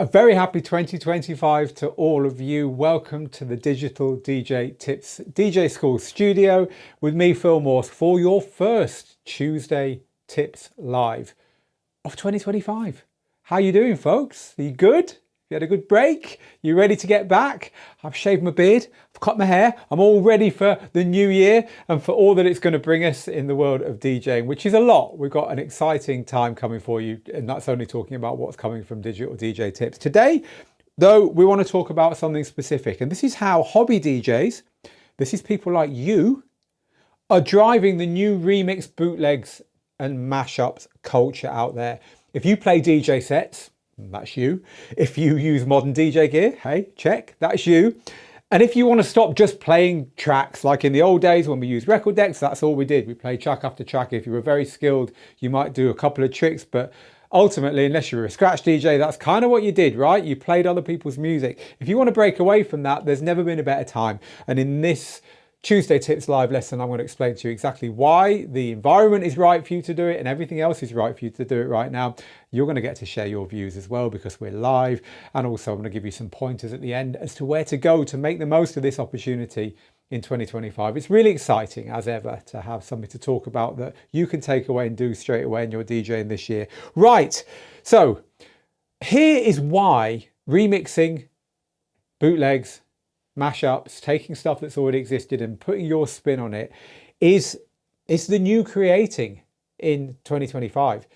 A very happy 2025 to all of you. Welcome to the Digital DJ Tips DJ School studio with me, Phil Morse, for your first Tuesday Tips Live of 2025. How you doing, folks? Are you good? You had a good break? You ready to get back? I've shaved my beard, I've cut my hair. I'm all ready for the new year and for all that it's going to bring us in the world of DJing, which is a lot. We've got an exciting time coming for you, and that's only talking about what's coming from Digital DJ Tips. Today, though, we want to talk about something specific, and this is how hobby DJs, this is people like you, are driving the new remix, bootlegs and mashups culture out there. If you play DJ sets, that's you. If you use modern DJ gear, hey, check, that's you. And if you want to stop just playing tracks like in the old days when we used record decks, that's all we did. We played track after track. If you were very skilled, you might do a couple of tricks, but ultimately, unless you were a scratch DJ, that's kind of what you did, right? You played other people's music. If you want to break away from that, there's never been a better time. And in this Tuesday Tips Live lesson, I'm going to explain to you exactly why the environment is right for you to do it and everything else is right for you to do it right now. You're going to get to share your views as well because we're live. And also I'm going to give you some pointers at the end as to where to go to make the most of this opportunity in 2025. It's really exciting as ever to have something to talk about that you can take away and do straight away in your DJing this year. Right, so here is why remixing, bootlegs, mashups, taking stuff that's already existed and putting your spin on it is the new creating in 2025.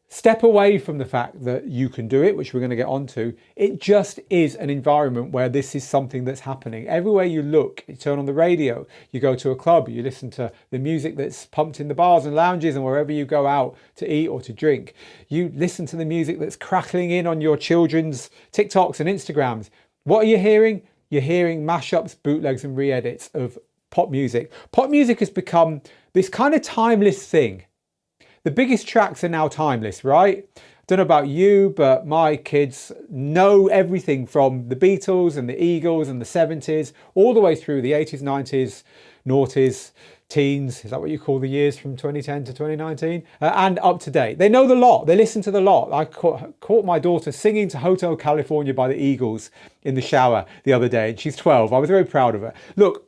Step away from the fact that you can do it, which we're going to get onto. It just is an environment where this is something that's happening. Everywhere you look, you turn on the radio, you go to a club, you listen to the music that's pumped in the bars and lounges and wherever you go out to eat or to drink. You listen to the music that's crackling in on your children's TikToks and Instagrams. What are you hearing? You're hearing mashups, bootlegs and re-edits of pop music. Pop music has become this kind of timeless thing. The biggest tracks are now timeless, right? I don't know about you, but my kids know everything from the Beatles and the Eagles and the 70s, all the way through the 80s, 90s, noughties, teens, is that what you call the years from 2010 to 2019? And up to date. They know the lot, they listen to the lot. I caught my daughter singing to Hotel California by the Eagles in the shower the other day, and she's 12. I was very proud of her. Look,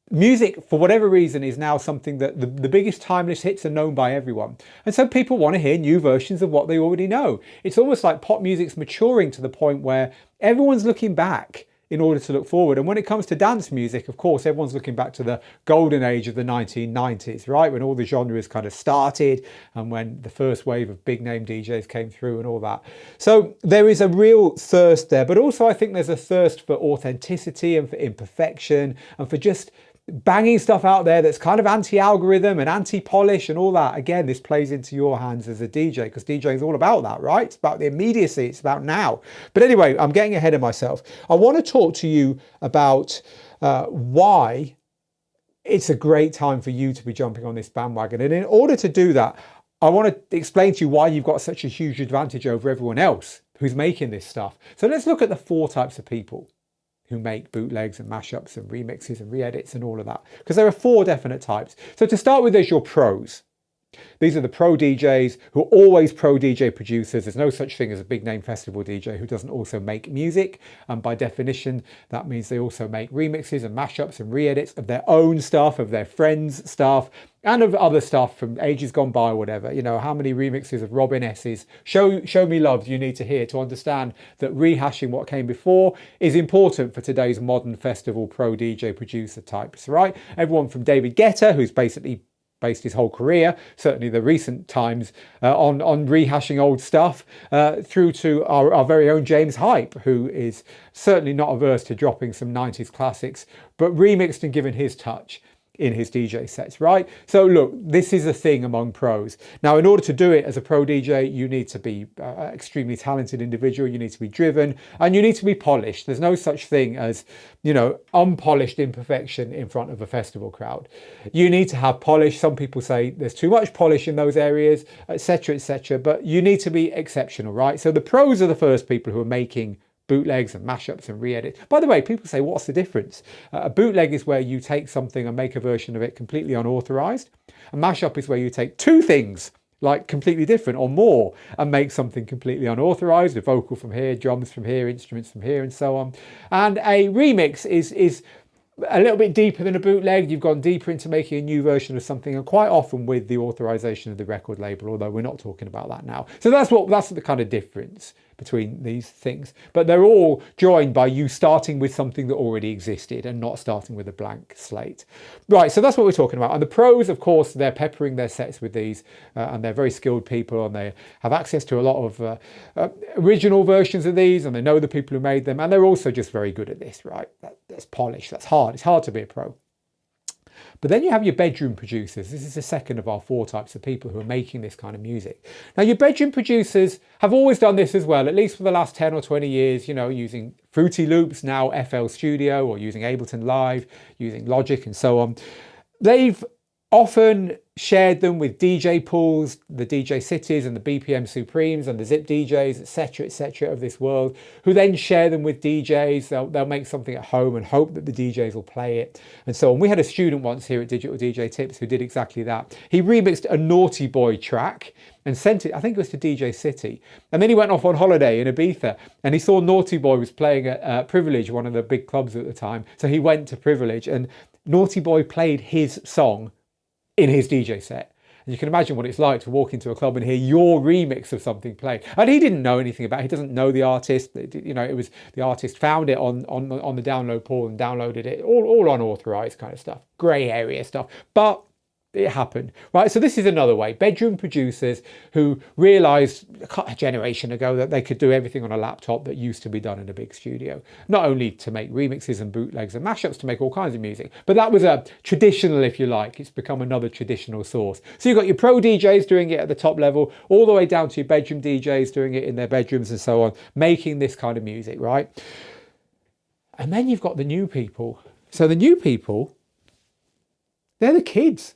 music, for whatever reason, is now something that the biggest timeless hits are known by everyone. And so people want to hear new versions of what they already know. It's almost like pop music's maturing to the point where everyone's looking back in order to look forward. And when it comes to dance music, of course, everyone's looking back to the golden age of the 1990s, right? When all the genres kind of started and when the first wave of big name DJs came through and all that. So there is a real thirst there, but also I think there's a thirst for authenticity and for imperfection and for just banging stuff out there that's kind of anti-algorithm and anti-polish and all that. Again, this plays into your hands as a DJ because DJing is all about that, right? It's about the immediacy, it's about now. But anyway, I'm getting ahead of myself. I want to talk to you about why it's a great time for you to be jumping on this bandwagon. And in order to do that, I want to explain to you why you've got such a huge advantage over everyone else who's making this stuff. So let's look at the 4 types of people who make bootlegs and mashups and remixes and re-edits and all of that. Because there are 4 definite types. So to start with, there's your pros. These are the pro DJs who are always pro DJ producers. There's no such thing as a big name festival DJ who doesn't also make music. And by definition, that means they also make remixes and mashups and re-edits of their own stuff, of their friends' stuff, and of other stuff from ages gone by or whatever. You know, how many remixes of Robin S's Show Me Love do you need to hear to understand that rehashing what came before is important for today's modern festival pro DJ producer types, right? Everyone from David Guetta, who's basically based his whole career, certainly the recent times, on rehashing old stuff, through to our very own James Hype, who is certainly not averse to dropping some 90s classics, but remixed and given his touch in his DJ sets, right? So look, this is a thing among pros. Now, in order to do it as a pro DJ, you need to be an extremely talented individual, you need to be driven, and you need to be polished. There's no such thing as, you know, unpolished imperfection in front of a festival crowd. You need to have polish. Some people say there's too much polish in those areas, etc., but you need to be exceptional, right? So the pros are the first people who are making bootlegs and mashups and re-edits. By the way, people say, what's the difference? A bootleg is where you take something and make a version of it completely unauthorized. A mashup is where you take 2 things like completely different or more, and make something completely unauthorized, a vocal from here, drums from here, instruments from here, and so on. And a remix is a little bit deeper than a bootleg. You've gone deeper into making a new version of something, and quite often with the authorization of the record label, although we're not talking about that now. So that's the kind of difference between these things, but they're all joined by you starting with something that already existed and not starting with a blank slate. Right, so that's what we're talking about. And the pros, of course, they're peppering their sets with these, and they're very skilled people, and they have access to a lot of original versions of these, and they know the people who made them, and they're also just very good at this, right? That's polished, that's hard. It's hard to be a pro. But then you have your bedroom producers. This is the second of our 4 types of people who are making this kind of music. Now, your bedroom producers have always done this as well, at least for the last 10 or 20 years, you know, using Fruity Loops, now FL Studio, or using Ableton Live, using Logic and so on. They've often shared them with DJ pools, the DJ Cities and the BPM Supremes and the Zip DJs, etc. of this world, who then share them with DJs. They'll make something at home and hope that the DJs will play it and so on. We had a student once here at Digital DJ Tips who did exactly that. He remixed a Naughty Boy track and sent it, I think it was to DJ City. And then he went off on holiday in Ibiza and he saw Naughty Boy was playing at Privilege, one of the big clubs at the time. So he went to Privilege and Naughty Boy played his song in his DJ set. And you can imagine what it's like to walk into a club and hear your remix of something played. And he didn't know anything about it. He doesn't know the artist. You know, it was the artist found it on the download pool and downloaded it. All unauthorized kind of stuff, grey area stuff. But it happened, right? So this is another way. Bedroom producers who realized a generation ago that they could do everything on a laptop that used to be done in a big studio. Not only to make remixes and bootlegs and mashups, to make all kinds of music, but that was a traditional, if you like. It's become another traditional source. So you've got your pro DJs doing it at the top level, all the way down to your bedroom DJs doing it in their bedrooms and so on, making this kind of music, right? And then you've got the new people. So the new people, they're the kids.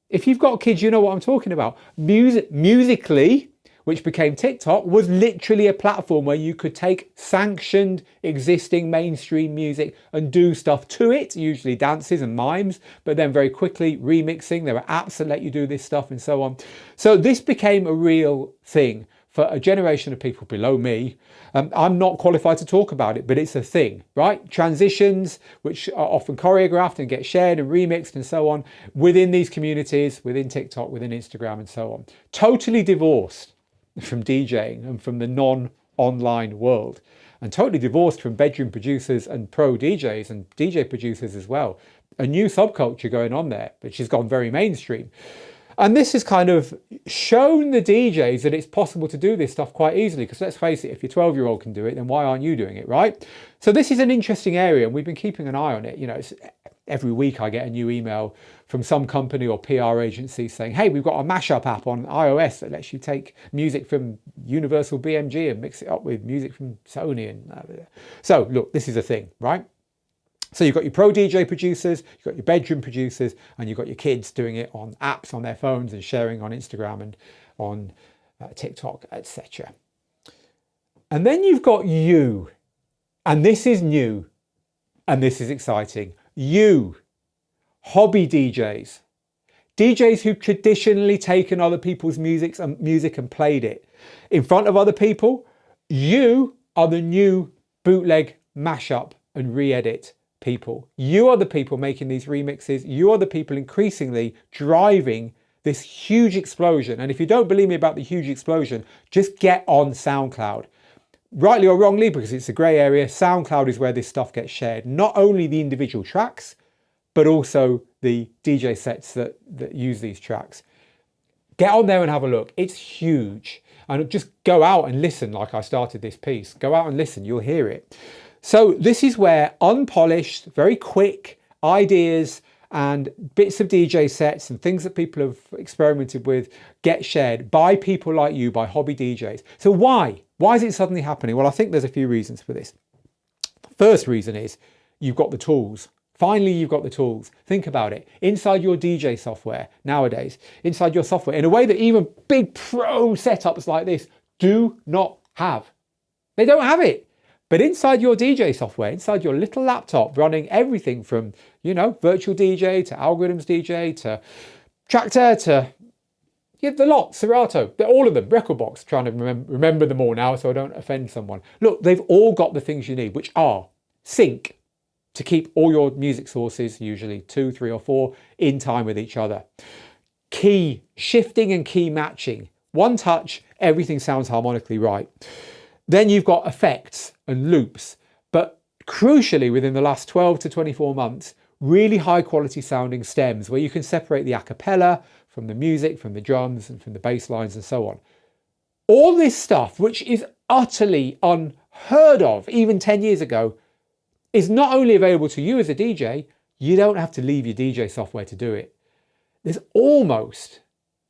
If you've got kids, you know what I'm talking about. Musically, which became TikTok, was literally a platform where you could take sanctioned existing mainstream music and do stuff to it, usually dances and mimes, but then very quickly remixing. There were apps that let you do this stuff and so on. So this became a real thing for a generation of people below me. I'm not qualified to talk about it, but it's a thing, right? Transitions, which are often choreographed and get shared and remixed and so on within these communities, within TikTok, within Instagram and so on. Totally divorced from DJing and from the non-online world, and totally divorced from bedroom producers and pro DJs and DJ producers as well. A new subculture going on there, which has gone very mainstream. And this has kind of shown the DJs that it's possible to do this stuff quite easily, because let's face it, if your 12-year-old can do it, then why aren't you doing it, right? So this is an interesting area, and we've been keeping an eye on it. You know, every week I get a new email from some company or PR agency saying, hey, we've got a Mashup app on iOS that lets you take music from Universal BMG and mix it up with music from Sony. And so look, this is a thing, right? So you've got your pro DJ producers, you've got your bedroom producers, and you've got your kids doing it on apps on their phones and sharing on Instagram and on TikTok, etc. And then you've got you, and this is new, and this is exciting. You, hobby DJs, DJs who've traditionally taken other people's music and played it in front of other people. You are the new bootleg, mashup, and re-edit people. You are the people making these remixes. You are the people increasingly driving this huge explosion. And if you don't believe me about the huge explosion, just get on SoundCloud. Rightly or wrongly, because it's a grey area, SoundCloud is where this stuff gets shared. Not only the individual tracks, but also the DJ sets that use these tracks. Get on there and have a look. It's huge. And just go out and listen like I started this piece. Go out and listen, you'll hear it. So this is where unpolished, very quick ideas and bits of DJ sets and things that people have experimented with get shared by people like you, by hobby DJs. So why? Why is it suddenly happening? Well, I think there's a few reasons for this. First reason is you've got the tools. Finally, you've got the tools. Think about it. Inside your DJ software nowadays, inside your software, in a way that even big pro setups like this do not have. They don't have it. But inside your DJ software, inside your little laptop running everything from, you know, virtual DJ to algorithms DJ to Tractor to, Yeah, the lot, Serato, they're all of them, Record Box, trying to remember them all now so I don't offend someone. Look, they've all got the things you need, which are sync, to keep all your music sources, usually 2, 3 or 4, in time with each other. Key shifting and key matching. One touch, everything sounds harmonically right. Then you've got effects and loops, but crucially within the last 12 to 24 months, really high quality sounding stems where you can separate the a cappella from the music, from the drums and from the bass lines and so on. All this stuff, which is utterly unheard of even 10 years ago, is not only available to you as a DJ, you don't have to leave your DJ software to do it. There's almost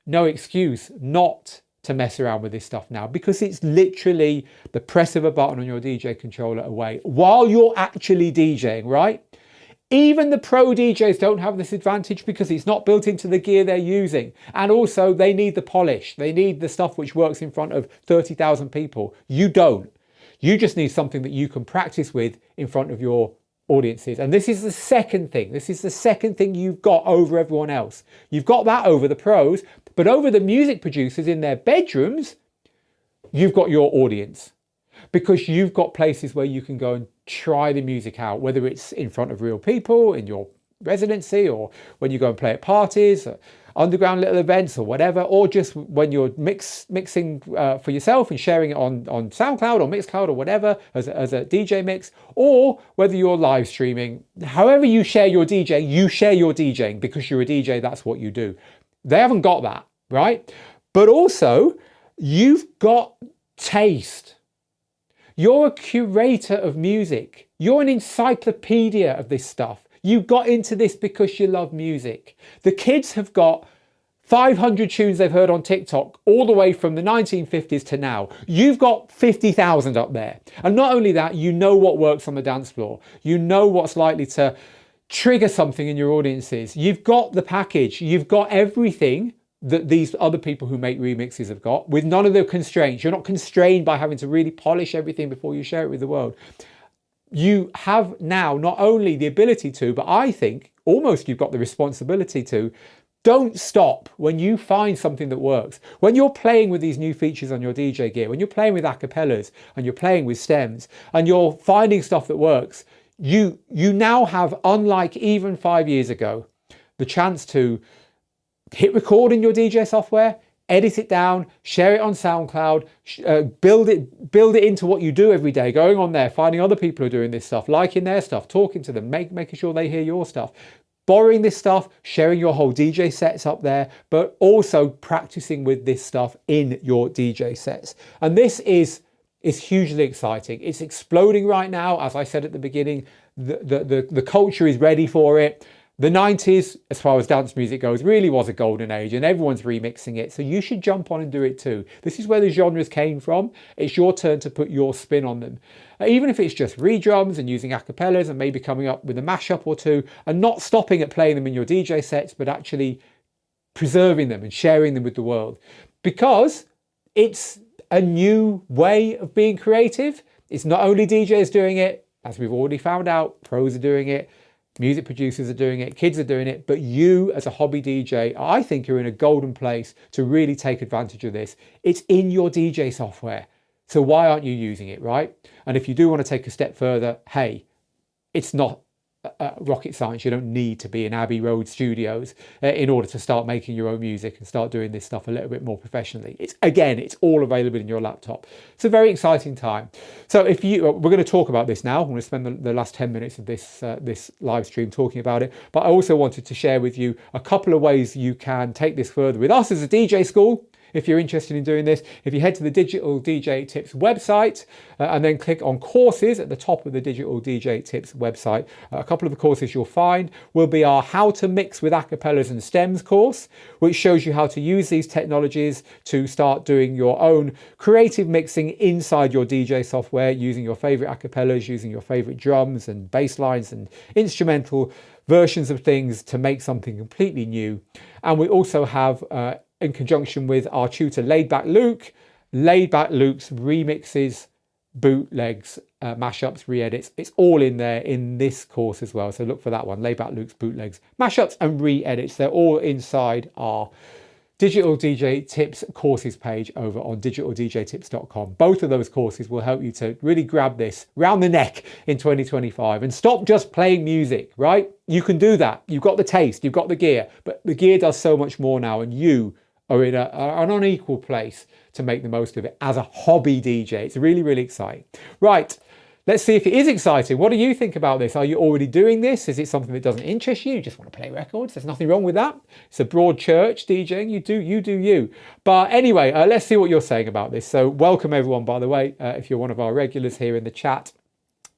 no excuse not to mess around with this stuff now, because it's literally the press of a button on your DJ controller away while you're actually DJing, right? Even the pro DJs don't have this advantage because it's not built into the gear they're using. And also they need the polish. They need the stuff which works in front of 30,000 people. You don't. You just need something that you can practice with in front of your audiences. And this is the second thing. This is the second thing you've got over everyone else. You've got that over the pros, but over the music producers in their bedrooms, you've got your audience. Because you've got places where you can go and try the music out, whether it's in front of real people in your residency, or when you go and play at parties, underground little events or whatever, or just when you're mixing for yourself and sharing it on SoundCloud or Mixcloud or whatever as a DJ mix, or whether you're live streaming. However you share your DJ, you share your DJing because you're a DJ, that's what you do. They haven't got that, right? But also, you've got taste. You're a curator of music. You're an encyclopedia of this stuff. You got into this because you love music. The kids have got 500 tunes they've heard on TikTok all the way from the 1950s to now. You've got 50,000 up there. And not only that, you know what works on the dance floor. You know what's likely to trigger something in your audiences. You've got the package. You've got everything that these other people who make remixes have got, with none of the constraints. You're not constrained by having to really polish everything before you share it with the world. You have now not only the ability to, but I think almost you've got the responsibility to. Don't stop when you find something that works. When you're playing with these new features on your DJ gear, when you're playing with acapellas and you're playing with stems and you're finding stuff that works, you now have, unlike even 5 years ago, the chance to hit record in your DJ software, edit it down, share it on SoundCloud, build it into what you do every day, going on there, finding other people who are doing this stuff, liking their stuff, talking to them, making sure they hear your stuff, borrowing this stuff, sharing your whole DJ sets up there, but also practicing with this stuff in your DJ sets. And this is hugely exciting. It's exploding right now. As I said at the beginning, the culture is ready for it. The 90s, as far as dance music goes, really was a golden age, and everyone's remixing it. So you should jump on and do it too. This is where the genres came from. It's your turn to put your spin on them. Even if it's just re-drums and using acapellas and maybe coming up with a mashup or two, and not stopping at playing them in your DJ sets, but actually preserving them and sharing them with the world. Because it's a new way of being creative. It's not only DJs doing it, as we've already found out, pros are doing it, music producers are doing it, kids are doing it, but you as a hobby DJ, I think you're in a golden place to really take advantage of this. It's in your DJ software. So why aren't you using it, right? And if you do want to take a step further, hey, it's not rocket science. You don't need to be in Abbey Road studios in order to start making your own music and start doing this stuff a little bit more professionally. It's all available in your laptop. It's a very exciting time. So we're going to talk about this now. I'm going to spend the last 10 minutes of this live stream talking about it. But I also wanted to share with you a couple of ways you can take this further with us as a DJ school. If you're interested in doing this, if you head to the Digital DJ Tips website and then click on courses at the top of the Digital DJ Tips website, a couple of the courses you'll find will be our How to Mix with Acapellas and Stems course, which shows you how to use these technologies to start doing your own creative mixing inside your DJ software, using your favorite acapellas, using your favorite drums and bass lines and instrumental versions of things to make something completely new. And we also have in conjunction with our tutor Laidback Luke's remixes, bootlegs, mashups, re-edits. It's all in there in this course as well. So look for that one, Laidback Luke's bootlegs, mashups and re-edits. They're all inside our Digital DJ Tips courses page over on digitaldjtips.com. Both of those courses will help you to really grab this round the neck in 2025 and stop just playing music, right? You can do that. You've got the taste, you've got the gear, but the gear does so much more now, and you are in an unequal place to make the most of it as a hobby DJ. It's really, really exciting. Right. Let's see if it is exciting. What do you think about this? Are you already doing this? Is it something that doesn't interest you? You just want to play records? There's nothing wrong with that. It's a broad church, DJing. You do you. But anyway, let's see what you're saying about this. So welcome everyone, by the way, if you're one of our regulars here in the chat.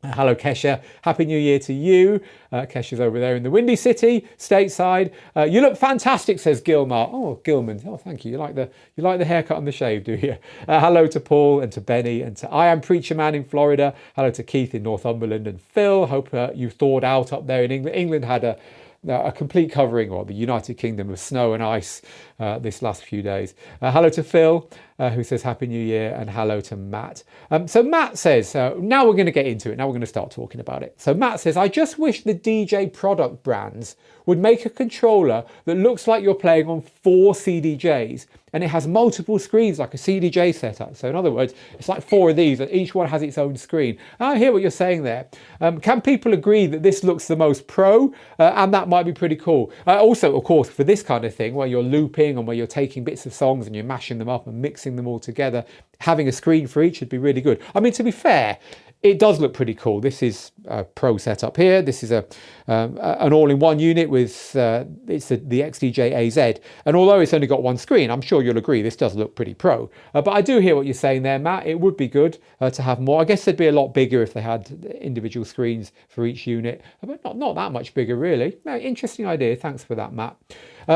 Hello, Kesha. Happy New Year to you. Kesha's over there in the Windy City, stateside. You look fantastic, says Gilmar. Oh, Gilman. Oh, thank you. You like the haircut and the shave, do you? Hello to Paul and to Benny and to I Am Preacher Man in Florida. Hello to Keith in Northumberland and Phil. Hope you thawed out up there in England. England had a complete covering, or the United Kingdom, of snow and ice this last few days. Hello to Phil, who says Happy New Year, and hello to Matt. So Matt says, now we're going to get into it. Now we're going to start talking about it. So Matt says, I just wish the DJ product brands would make a controller that looks like you're playing on 4 CDJs, and it has multiple screens like a CDJ setup. So in other words, it's like 4 of these, and each one has its own screen. I hear what you're saying there. Can people agree that this looks the most pro? And that might be pretty cool. Also, of course, for this kind of thing, where you're looping and where you're taking bits of songs and you're mashing them up and mixing them all together, having a screen for each would be really good. I mean, to be fair, it does look pretty cool. This is a pro setup here. This is an all-in-one unit with it's the XDJ AZ. And although it's only got one screen, I'm sure you'll agree this does look pretty pro. But I do hear what you're saying there, Matt. It would be good to have more. I guess they'd be a lot bigger if they had individual screens for each unit, but not that much bigger, really. No, interesting idea. Thanks for that, Matt.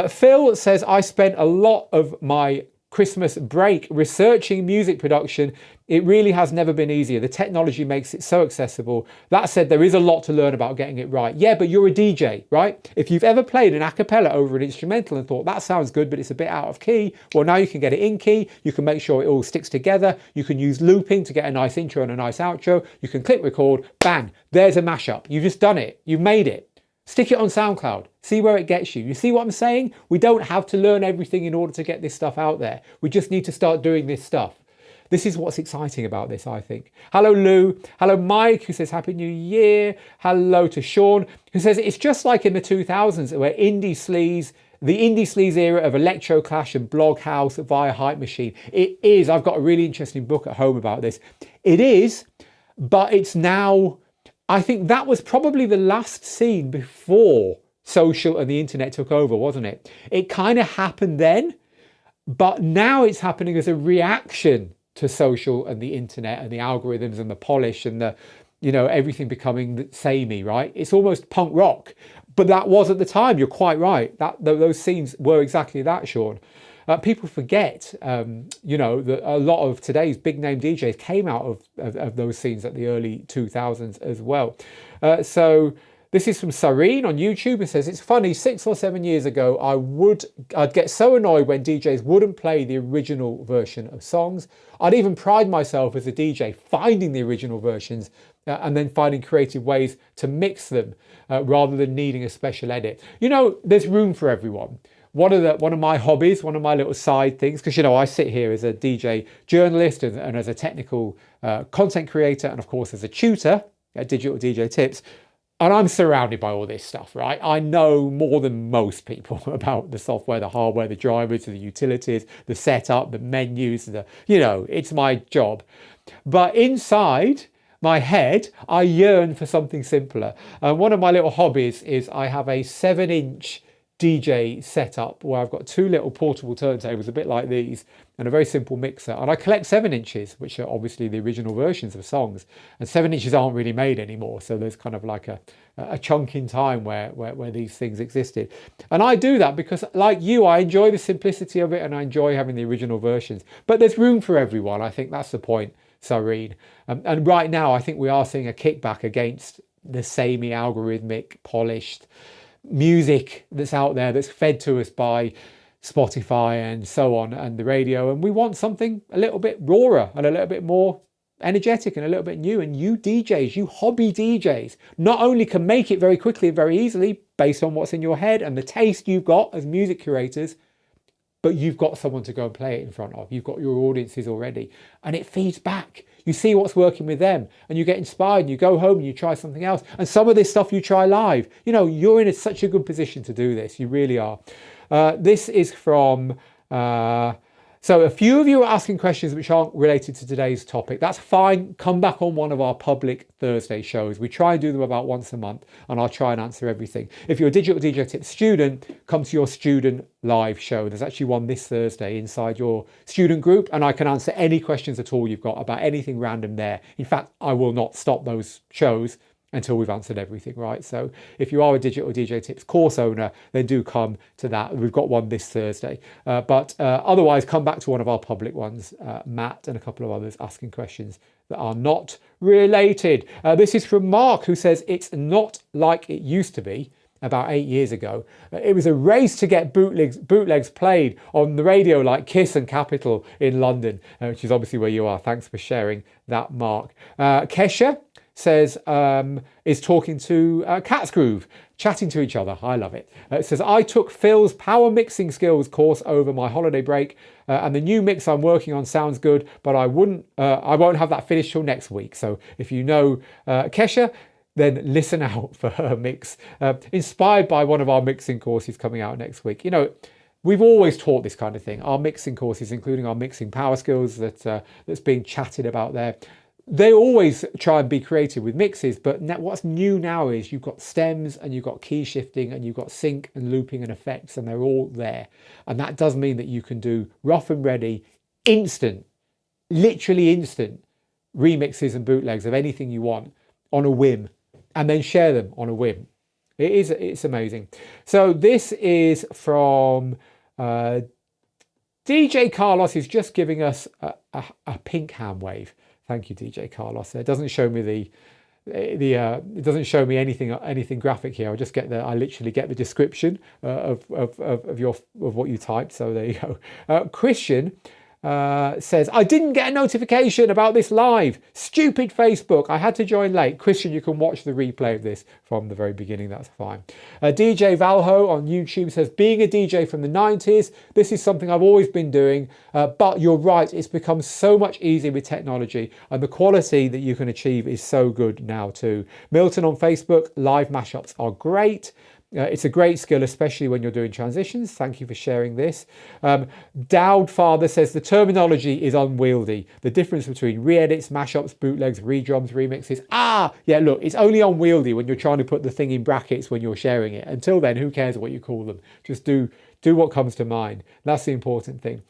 Phil says, I spent a lot of my Christmas break researching music production. It really has never been easier. The technology makes it so accessible. That said, there is a lot to learn about getting it right. Yeah, but you're a DJ, right? If you've ever played an a cappella over an instrumental and thought that sounds good, but it's a bit out of key, well, now you can get it in key. You can make sure it all sticks together. You can use looping to get a nice intro and a nice outro. You can click record, bang, there's a mashup. You've just done it. You've made it. Stick it on SoundCloud. See where it gets you. You see what I'm saying? We don't have to learn everything in order to get this stuff out there. We just need to start doing this stuff. This is what's exciting about this, I think. Hello, Lou. Hello, Mike, who says Happy New Year. Hello to Sean, who says it's just like in the 2000s where the indie sleaze era of electro clash and bloghouse via Hype Machine. It is. I've got a really interesting book at home about this. It is, but it's now... I think that was probably the last scene before social and the internet took over, wasn't it? It kind of happened then, but now it's happening as a reaction to social and the internet and the algorithms and the polish and the, everything becoming samey, right? It's almost punk rock, but that was at the time. You're quite right. Those scenes were exactly that, Sean. People forget, that a lot of today's big name DJs came out of those scenes at the early 2000s as well. So this is from Sareen on YouTube. It says, it's funny, 6 or 7 years ago, I'd get so annoyed when DJs wouldn't play the original version of songs. I'd even pride myself as a DJ finding the original versions and then finding creative ways to mix them rather than needing a special edit. There's room for everyone. One of my hobbies, one of my little side things, because I sit here as a DJ journalist and as a technical content creator, and of course as a tutor at Digital DJ Tips, and I'm surrounded by all this stuff, right? I know more than most people about the software, the hardware, the drivers, the utilities, the setup, the menus, it's my job. But inside my head, I yearn for something simpler. And one of my little hobbies is I have a 7-inch DJ setup where I've got 2 little portable turntables, a bit like these, and a very simple mixer. And I collect 7 inches, which are obviously the original versions of songs. And 7 inches aren't really made anymore. So there's kind of like a chunk in time where these things existed. And I do that because, like you, I enjoy the simplicity of it and I enjoy having the original versions. But there's room for everyone. I think that's the point, Sareen. And right now, I think we are seeing a kickback against the samey, algorithmic, polished music that's out there, that's fed to us by Spotify and so on and the radio, and we want something a little bit rawer and a little bit more energetic and a little bit new. And you DJs, you hobby DJs, not only can make it very quickly and very easily based on what's in your head and the taste you've got as music curators, but you've got someone to go and play it in front of. You've got your audiences already, and it feeds back. You see what's working with them, and you get inspired, and you go home and you try something else. And some of this stuff you try live. You know, you're in such a good position to do this. You really are. This is from... So a few of you are asking questions which aren't related to today's topic. That's fine. Come back on one of our public Thursday shows. We try and do them about once a month, and I'll try and answer everything. If you're a Digital DJ Tips student, come to your student live show. There's actually one this Thursday inside your student group, and I can answer any questions at all you've got about anything random there. In fact, I will not stop those shows until we've answered everything, right? So if you are a Digital DJ Tips course owner, then do come to that. We've got one this Thursday. But otherwise, come back to one of our public ones, Matt and a couple of others asking questions that are not related. This is from Mark, who says, it's not like it used to be about 8 years ago. It was a race to get bootlegs played on the radio like Kiss and Capital in London, which is obviously where you are. Thanks for sharing that, Mark. Kesha says, is talking to Cat's Groove, chatting to each other. I love it. It says, I took Phil's power mixing skills course over my holiday break, and the new mix I'm working on sounds good, but I won't have that finished till next week. So if you know Kesha, then listen out for her mix, inspired by one of our mixing courses coming out next week. You know, we've always taught this kind of thing. Our mixing courses, including our mixing power skills that's being chatted about there, they always try and be creative with mixes, but what's new now is you've got stems and you've got key shifting and you've got sync and looping and effects, and they're all there. And that does mean that you can do rough and ready, instant, literally instant remixes and bootlegs of anything you want on a whim, and then share them on a whim. It's amazing. So this is from DJ Carlos, who's just giving us a pink hand wave. Thank you, DJ Carlos. It doesn't show me it doesn't show me anything graphic here. I literally get the description of what you typed. So there you go. Christian says, I didn't get a notification about this live. Stupid Facebook. I had to join late. Christian, you can watch the replay of this from the very beginning. That's fine. DJ Valho on YouTube says, being a DJ from the 90s, this is something I've always been doing, but you're right, it's become so much easier with technology, and the quality that you can achieve is so good now too. Milton on Facebook, live mashups are great. It's a great skill, especially when you're doing transitions. Thank you for sharing this. Dowd Father says the terminology is unwieldy. The difference between re-edits, mashups, bootlegs, redrums, remixes. Yeah, look, it's only unwieldy when you're trying to put the thing in brackets when you're sharing it. Until then, who cares what you call them? Just do what comes to mind. That's the important thing.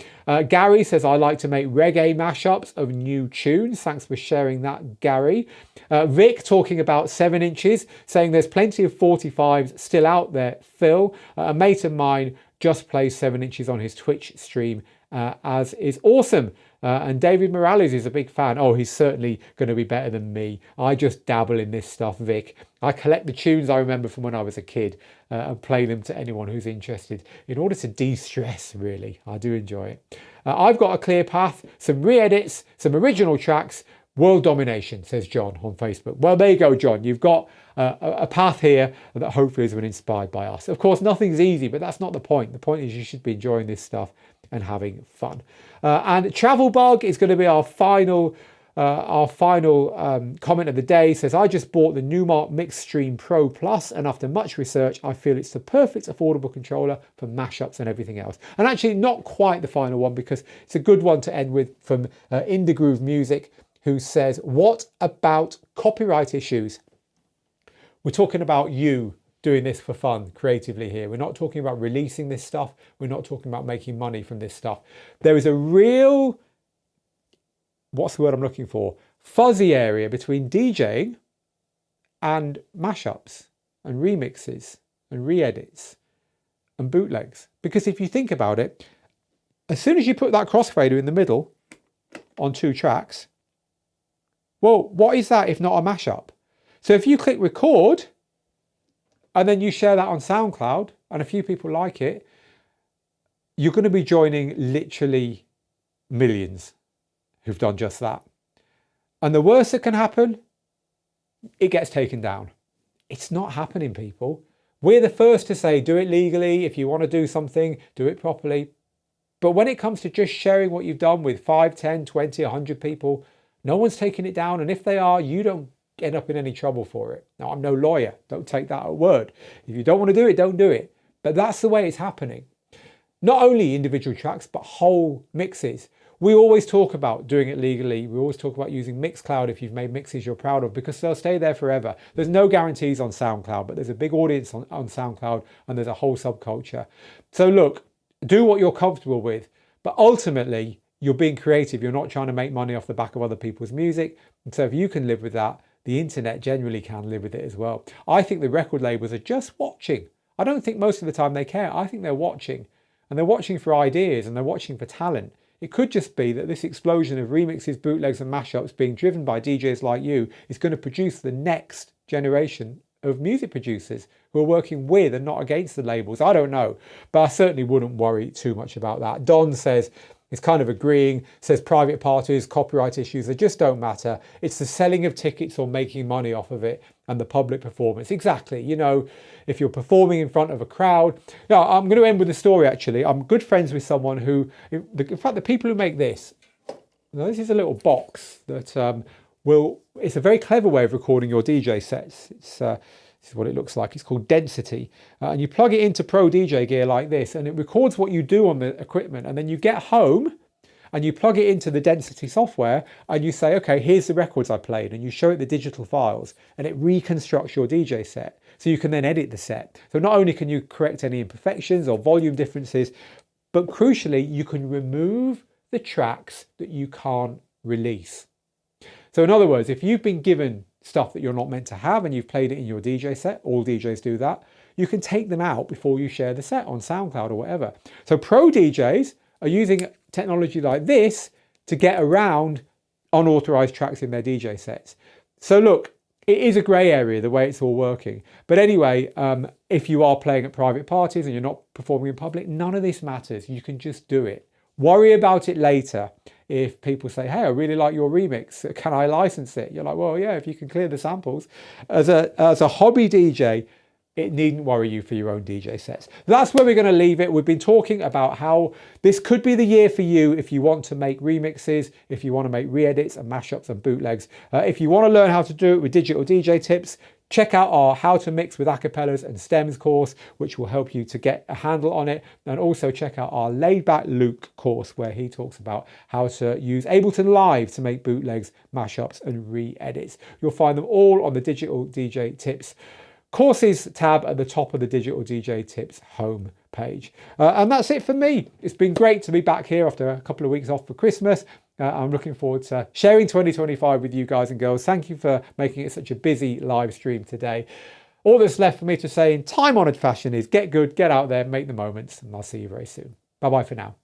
Gary says, I like to make reggae mashups of new tunes. Thanks for sharing that, Gary. Vic talking about 7 inches, saying there's plenty of 45s still out there. Phil, a mate of mine, just plays 7 inches on his Twitch stream, as is awesome. And David Morales is a big fan. Oh, he's certainly going to be better than me. I just dabble in this stuff, Vic. I collect the tunes I remember from when I was a kid and play them to anyone who's interested in order to de-stress, really. I do enjoy it. I've got a clear path, some re-edits, some original tracks, world domination, says John on Facebook. Well, there you go, John. You've got a path here that hopefully has been inspired by us. Of course, nothing's easy, but that's not the point. The point is you should be enjoying this stuff and having fun. And Travel Bug is going to be our final comment of the day. Says, I just bought the Numark Mixstream Pro Plus, and after much research, I feel it's the perfect affordable controller for mashups and everything else. And actually not quite the final one, because it's a good one to end with, from Groove Music, who says, what about copyright issues? We're talking about you doing this for fun creatively here. We're not talking about releasing this stuff. We're not talking about making money from this stuff. There is a real, what's the word I'm looking for? Fuzzy area between DJing and mashups and remixes and re-edits and bootlegs. Because if you think about it, as soon as you put that crossfader in the middle on 2 tracks, well, what is that if not a mashup? So if you click record and then you share that on SoundCloud and a few people like it, you're going to be joining literally millions who've done just that. And the worst that can happen, it gets taken down. It's not happening, people. We're the first to say, do it legally. If you want to do something, do it properly. But when it comes to just sharing what you've done with 5, 10, 20, 100 people, no one's taking it down. And if they are, you don't end up in any trouble for it. Now, I'm no lawyer. Don't take that at word. If you don't want to do it, don't do it. But that's the way it's happening. Not only individual tracks, but whole mixes. We always talk about doing it legally. We always talk about using Mixcloud if you've made mixes you're proud of, because they'll stay there forever. There's no guarantees on SoundCloud, but there's a big audience on SoundCloud, and there's a whole subculture. So look, do what you're comfortable with, but ultimately you're being creative. You're not trying to make money off the back of other people's music. And so if you can live with that, the internet generally can live with it as well. I think the record labels are just watching. I don't think most of the time they care. I think they're watching, and they're watching for ideas, and they're watching for talent. It could just be that this explosion of remixes, bootlegs and mashups being driven by DJs like you is going to produce the next generation of music producers who are working with and not against the labels. I don't know, but I certainly wouldn't worry too much about that. Don says, is kind of agreeing, says private parties, copyright issues, they just don't matter. It's the selling of tickets or making money off of it and the public performance. Exactly. You know, if you're performing in front of a crowd. Now, I'm going to end with a story, actually. I'm good friends with someone who, in fact, the people who make this, now this is a little box that it's a very clever way of recording your DJ sets. This is what it looks like. It's called Density. And you plug it into Pro DJ gear like this, and it records what you do on the equipment. And then you get home and you plug it into the Density software and you say, okay, here's the records I played. And you show it the digital files and it reconstructs your DJ set. So you can then edit the set. So not only can you correct any imperfections or volume differences, but crucially, you can remove the tracks that you can't release. So in other words, if you've been given stuff that you're not meant to have and you've played it in your DJ set, all DJs do that, you can take them out before you share the set on SoundCloud or whatever. So pro DJs are using technology like this to get around unauthorized tracks in their DJ sets. So look, it is a grey area the way it's all working. But anyway, if you are playing at private parties and you're not performing in public, none of this matters. You can just do it. Worry about it later. If people say, hey, I really like your remix, can I license it? You're like, well, yeah, if you can clear the samples. As a hobby DJ, it needn't worry you for your own DJ sets. That's where we're going to leave it. We've been talking about how this could be the year for you if you want to make remixes, if you want to make re-edits and mashups and bootlegs. If you want to learn how to do it with digital DJ tips, check out our How to Mix with Acapellas and Stems course, which will help you to get a handle on it. And also check out our Laid Back Luke course, where he talks about how to use Ableton Live to make bootlegs, mashups and re-edits. You'll find them all on the Digital DJ Tips Courses tab at the top of the Digital DJ Tips home page. And that's it for me. It's been great to be back here after a couple of weeks off for Christmas. I'm looking forward to sharing 2025 with you guys and girls. Thank you for making it such a busy live stream today. All that's left for me to say in time-honoured fashion is get good, get out there, make the moments, and I'll see you very soon. Bye-bye for now.